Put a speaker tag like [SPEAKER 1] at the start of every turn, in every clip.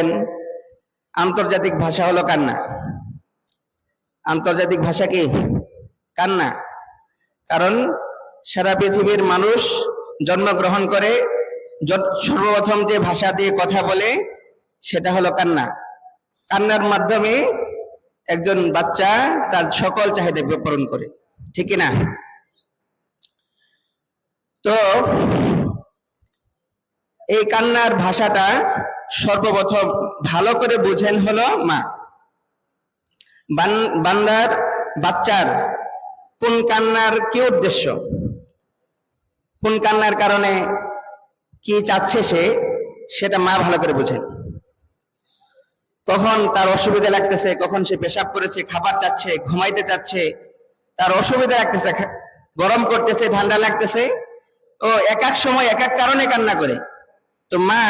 [SPEAKER 1] বলছেন আন্তর্জাতিক ভাষা হলো কান্না। আন্তর্জাতিক ভাষা কি? কান্না। কারণ সারা পৃথিবীর মানুষ জন্মগ্রহণ করে সর্বপ্রথম যে ভাষা দিয়ে কথা বলে সেটা হলো কান্না। কান্নার মাধ্যমে একজন বাচ্চা তার সকল চাহিদা পূরণ করে, ঠিক না? তো এই কান্নার ভাষাটা সর্বপ্রথম ভালো করে বুঝেন হলো মা। বান্দার বাচ্চার কোন কান্নার কি উদ্দেশ্য, কোন কান্নার কারণে কি চাচ্ছে সেটা মা ভালো করে বুঝেন। কখন তার অসুবিধা লাগতেছে, কখন সে পেশাব করেছে, খাবার চাচ্ছে, ঘুমাইতে চাচ্ছে, তার অসুবিধা লাগতেছে, গরম করতেছে, ঠান্ডা লাগতেছে, ও এক এক সময় এক এক কারণে কান্না করে। তো মা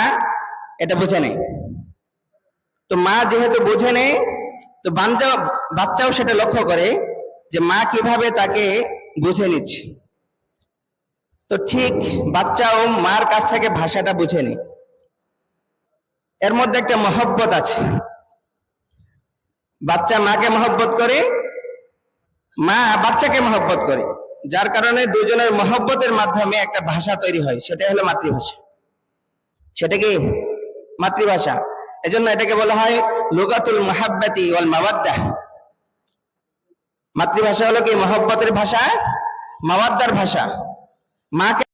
[SPEAKER 1] এটা বুঝে নেই। তো মা যেহেতু বুঝে নেই, তো বাচ্চাও সেটা লক্ষ্য করে যে মা কিভাবে তাকে বুঝে নিচ্ছে। তো ঠিক বাচ্চাও মার কাছ থেকে ভাষাটা বুঝে নেই। এর মধ্যে একটা মহব্বত আছে। বাচ্চা মাকে মহব্বত করে, মা বাচ্চাকে মহব্বত করে, যার কারণে দুজনের মহব্বতের মাধ্যমে একটা ভাষা তৈরি হয়, সেটা হলো মাতৃভাষা। সেটা কি? মাতৃভাষা। এজন্য এটাকে বলা হয় লুগাতুল মুহাব্বতি ওয়াল মাওয়াদ্দাহ। মাতৃভাষা হলো কি? মহব্বতের ভাষা, মাওয়াদ্দার ভাষা। মাকে